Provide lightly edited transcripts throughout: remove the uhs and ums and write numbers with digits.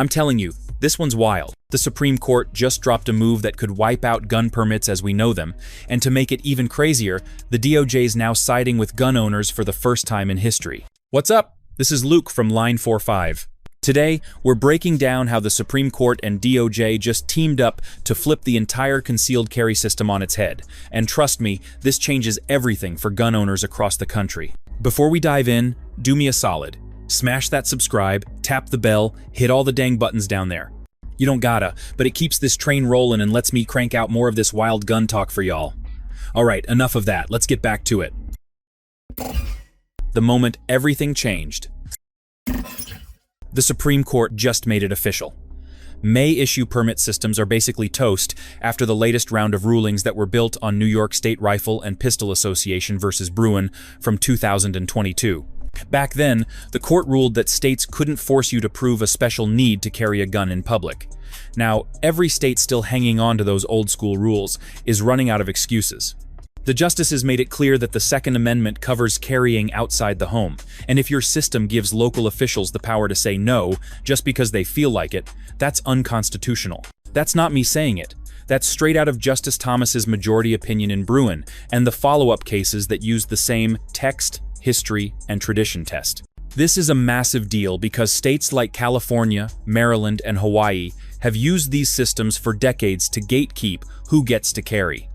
I'm telling you, this one's wild. The Supreme Court just dropped a move that could wipe out gun permits as we know them, and to make it even crazier, the DOJ is now siding with gun owners for the first time in history. What's up? This is Luke from Line 45. Today, we're breaking down how the Supreme Court and DOJ just teamed up to flip the entire concealed carry system on its head. And trust me, this changes everything for gun owners across the country. Before we dive in, do me a solid. Smash that subscribe, tap the bell, hit all the dang buttons down there. You don't gotta, but it keeps this train rolling and lets me crank out more of this wild gun talk for y'all. Alright, enough of that, let's get back to it. The moment everything changed. The Supreme Court just made it official. May issue permit systems are basically toast after the latest round of rulings that were built on New York State Rifle and Pistol Association versus Bruin from 2022. Back then, the court ruled that states couldn't force you to prove a special need to carry a gun in public. Now, every state still hanging on to those old school rules is running out of excuses. The justices made it clear that the Second Amendment covers carrying outside the home, and if your system gives local officials the power to say no just because they feel like it, that's unconstitutional. That's not me saying it. That's straight out of Justice Thomas's majority opinion in Bruin and the follow-up cases that used the same text, history, and tradition test. This is a massive deal because states like California, Maryland, and Hawaii have used these systems for decades to gatekeep who gets to carry.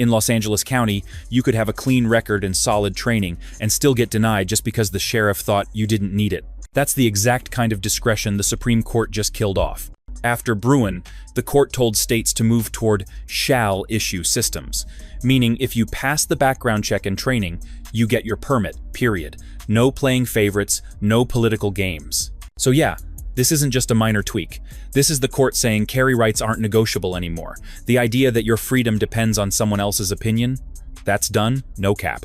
In Los Angeles County, you could have a clean record and solid training and still get denied just because the sheriff thought you didn't need it. That's the exact kind of discretion the Supreme Court just killed off. After Bruin, the court told states to move toward shall issue systems, meaning if you pass the background check and training, you get your permit, period. No playing favorites, no political games. So yeah, this isn't just a minor tweak. This is the court saying carry rights aren't negotiable anymore. The idea that your freedom depends on someone else's opinion, that's done, no cap.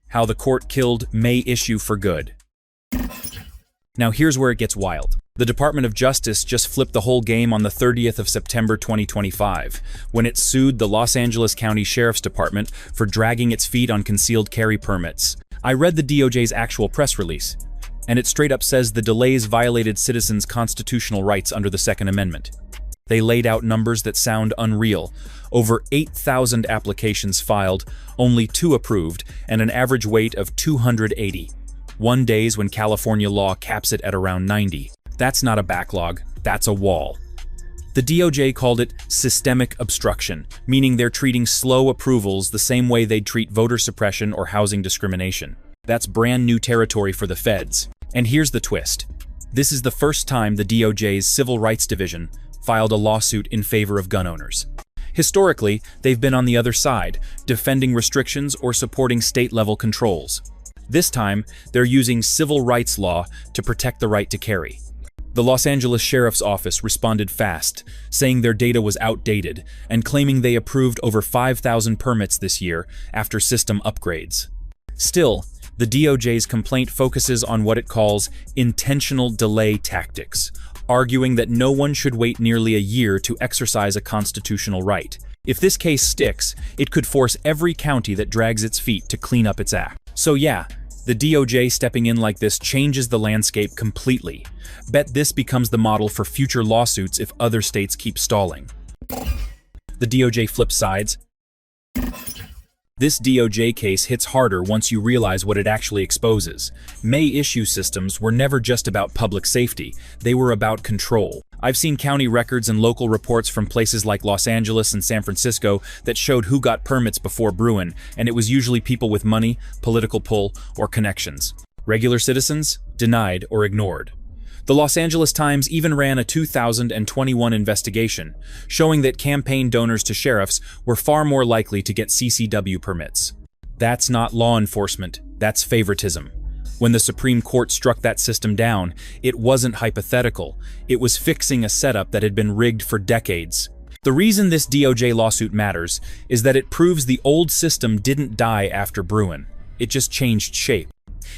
How the court killed May issue for good. Now here's where it gets wild. The Department of Justice just flipped the whole game on the 30th of September 2025, when it sued the Los Angeles County Sheriff's Department for dragging its feet on concealed carry permits. I read the DOJ's actual press release, and it straight up says the delays violated citizens' constitutional rights under the Second Amendment. They laid out numbers that sound unreal. Over 8,000 applications filed, only 2 approved, and an average wait of 280. 1 days when California law caps it at around 90. That's not a backlog, that's a wall. The DOJ called it systemic obstruction, meaning they're treating slow approvals the same way they'd treat voter suppression or housing discrimination. That's brand new territory for the feds. And here's the twist. This is the first time the DOJ's Civil Rights Division filed a lawsuit in favor of gun owners. Historically, they've been on the other side, defending restrictions or supporting state-level controls. This time, they're using civil rights law to protect the right to carry. The Los Angeles Sheriff's Office responded fast, saying their data was outdated and claiming they approved over 5,000 permits this year after system upgrades. Still, the DOJ's complaint focuses on what it calls intentional delay tactics, arguing that no one should wait nearly a year to exercise a constitutional right. If this case sticks, it could force every county that drags its feet to clean up its act. So yeah, the DOJ stepping in like this changes the landscape completely. Bet this becomes the model for future lawsuits if other states keep stalling. The DOJ flips sides. This DOJ case hits harder once you realize what it actually exposes. May issue systems were never just about public safety, they were about control. I've seen county records and local reports from places like Los Angeles and San Francisco that showed who got permits before Bruin, and it was usually people with money, political pull, or connections. Regular citizens? Denied or ignored. The Los Angeles Times even ran a 2021 investigation, showing that campaign donors to sheriffs were far more likely to get CCW permits. That's not law enforcement, that's favoritism. When the Supreme Court struck that system down, it wasn't hypothetical, it was fixing a setup that had been rigged for decades. The reason this DOJ lawsuit matters is that it proves the old system didn't die after Bruin, it just changed shape.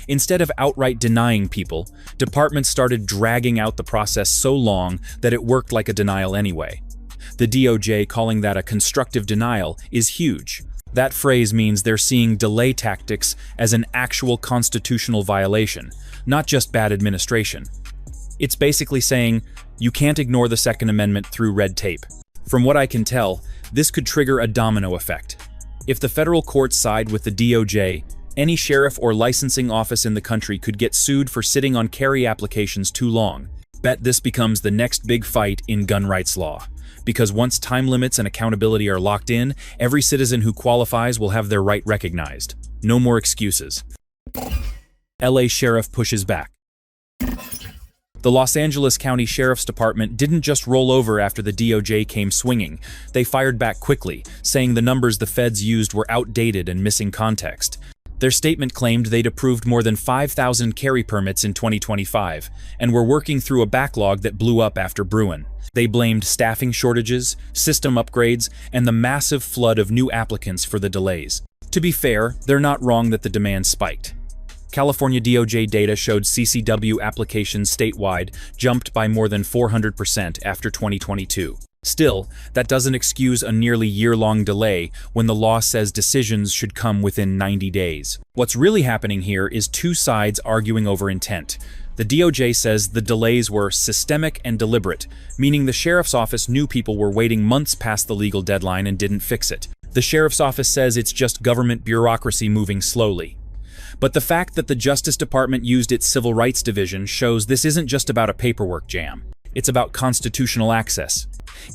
Instead of outright denying people, departments started dragging out the process so long that it worked like a denial anyway. The DOJ calling that a constructive denial is huge. That phrase means they're seeing delay tactics as an actual constitutional violation, not just bad administration. It's basically saying, you can't ignore the Second Amendment through red tape. From what I can tell, this could trigger a domino effect. If the federal courts side with the DOJ, any sheriff or licensing office in the country could get sued for sitting on carry applications too long. Bet this becomes the next big fight in gun rights law. Because once time limits and accountability are locked in, every citizen who qualifies will have their right recognized. No more excuses. LA Sheriff pushes back. The Los Angeles County Sheriff's Department didn't just roll over after the DOJ came swinging. They fired back quickly, saying the numbers the feds used were outdated and missing context. Their statement claimed they'd approved more than 5,000 carry permits in 2025, and were working through a backlog that blew up after Bruin. They blamed staffing shortages, system upgrades, and the massive flood of new applicants for the delays. To be fair, they're not wrong that the demand spiked. California DOJ data showed CCW applications statewide jumped by more than 400% after 2022. Still, that doesn't excuse a nearly year-long delay when the law says decisions should come within 90 days. What's really happening here is two sides arguing over intent. The DOJ says the delays were systemic and deliberate, meaning the sheriff's office knew people were waiting months past the legal deadline and didn't fix it. The sheriff's office says it's just government bureaucracy moving slowly. But the fact that the Justice Department used its Civil Rights Division shows this isn't just about a paperwork jam. It's about constitutional access.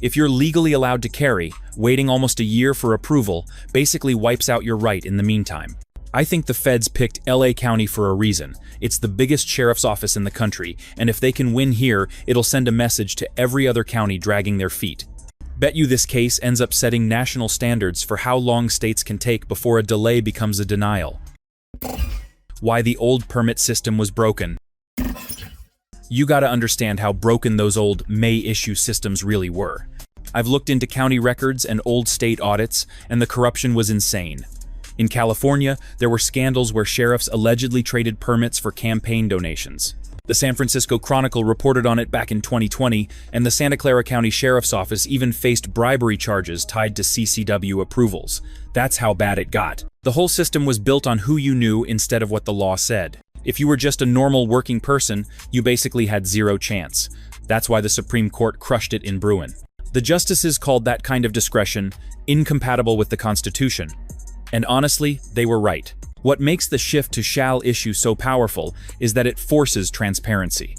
If you're legally allowed to carry, waiting almost a year for approval basically wipes out your right in the meantime. I think the feds picked LA County for a reason. It's the biggest sheriff's office in the country, and if they can win here, it'll send a message to every other county dragging their feet. Bet you this case ends up setting national standards for how long states can take before a delay becomes a denial. Why the old permit system was broken. You gotta understand how broken those old may-issue systems really were. I've looked into county records and old state audits, and the corruption was insane. In California, there were scandals where sheriffs allegedly traded permits for campaign donations. The San Francisco Chronicle reported on it back in 2020, and the Santa Clara County Sheriff's Office even faced bribery charges tied to CCW approvals. That's how bad it got. The whole system was built on who you knew instead of what the law said. If you were just a normal working person, you basically had zero chance. That's why the Supreme Court crushed it in Bruin. The justices called that kind of discretion incompatible with the Constitution. And honestly, they were right. What makes the shift to shall issue so powerful is that it forces transparency.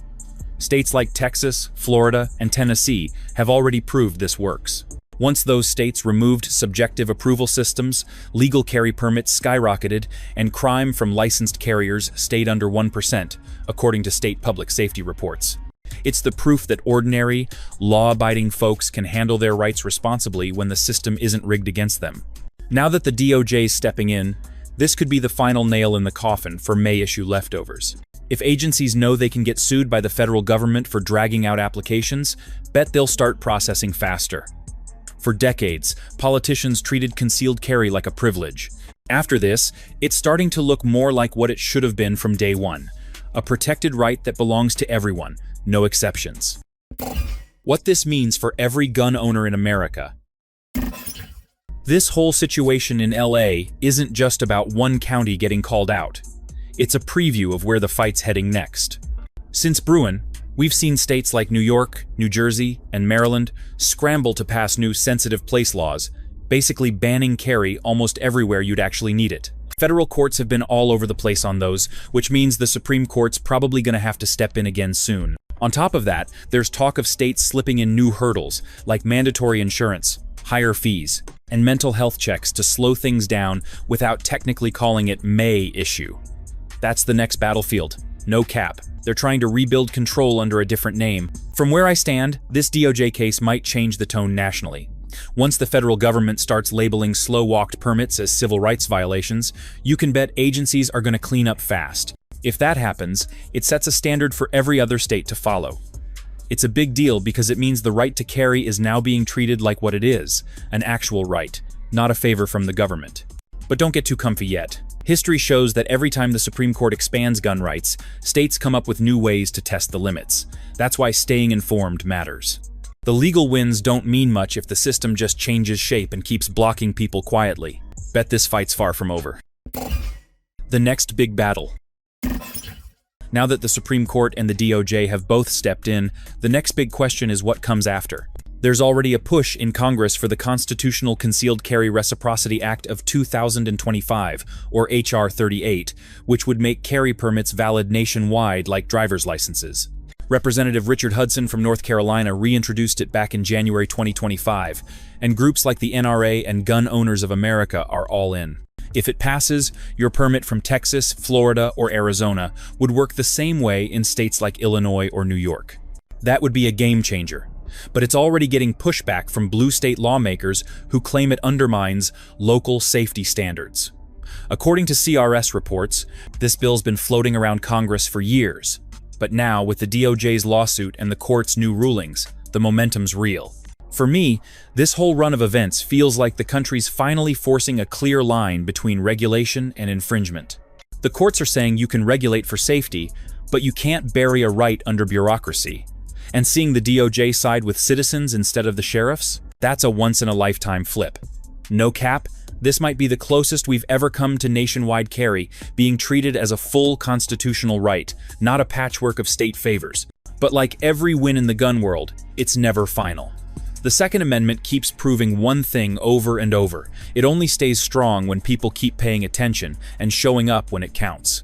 States like Texas, Florida, and Tennessee have already proved this works. Once those states removed subjective approval systems, legal carry permits skyrocketed, and crime from licensed carriers stayed under 1%, according to state public safety reports. It's the proof that ordinary, law-abiding folks can handle their rights responsibly when the system isn't rigged against them. Now that the DOJ's stepping in, this could be the final nail in the coffin for may-issue leftovers. If agencies know they can get sued by the federal government for dragging out applications, bet they'll start processing faster. For decades, politicians treated concealed carry like a privilege. After this, it's starting to look more like what it should have been from day one. A protected right that belongs to everyone, no exceptions. What this means for every gun owner in America. This whole situation in LA isn't just about one county getting called out. It's a preview of where the fight's heading next. Since Bruin, we've seen states like New York, New Jersey, and Maryland scramble to pass new sensitive place laws, basically banning carry almost everywhere you'd actually need it. Federal courts have been all over the place on those, which means the Supreme Court's probably going to have to step in again soon. On top of that, there's talk of states slipping in new hurdles, like mandatory insurance, higher fees, and mental health checks to slow things down without technically calling it may issue. That's the next battlefield. No cap. They're trying to rebuild control under a different name. From where I stand, this DOJ case might change the tone nationally. Once the federal government starts labeling slow-walked permits as civil rights violations, you can bet agencies are going to clean up fast. If that happens, it sets a standard for every other state to follow. It's a big deal because it means the right to carry is now being treated like what it is, an actual right, not a favor from the government. But don't get too comfy yet. History shows that every time the Supreme Court expands gun rights, states come up with new ways to test the limits. That's why staying informed matters. The legal wins don't mean much if the system just changes shape and keeps blocking people quietly. Bet this fight's far from over. The next big battle. Now that the Supreme Court and the DOJ have both stepped in, the next big question is what comes after. There's already a push in Congress for the Constitutional Concealed Carry Reciprocity Act of 2025, or H.R. 38, which would make carry permits valid nationwide like driver's licenses. Representative Richard Hudson from North Carolina reintroduced it back in January 2025, and groups like the NRA and Gun Owners of America are all in. If it passes, your permit from Texas, Florida, or Arizona would work the same way in states like Illinois or New York. That would be a game changer. But it's already getting pushback from blue state lawmakers who claim it undermines local safety standards. According to CRS reports, this bill's been floating around Congress for years. But now, with the DOJ's lawsuit and the court's new rulings, the momentum's real. For me, this whole run of events feels like the country's finally forcing a clear line between regulation and infringement. The courts are saying you can regulate for safety, but you can't bury a right under bureaucracy. And seeing the DOJ side with citizens instead of the sheriffs, that's a once-in-a-lifetime flip. No cap, this might be the closest we've ever come to nationwide carry being treated as a full constitutional right, not a patchwork of state favors. But like every win in the gun world, it's never final. The Second Amendment keeps proving one thing over and over. It only stays strong when people keep paying attention and showing up when it counts.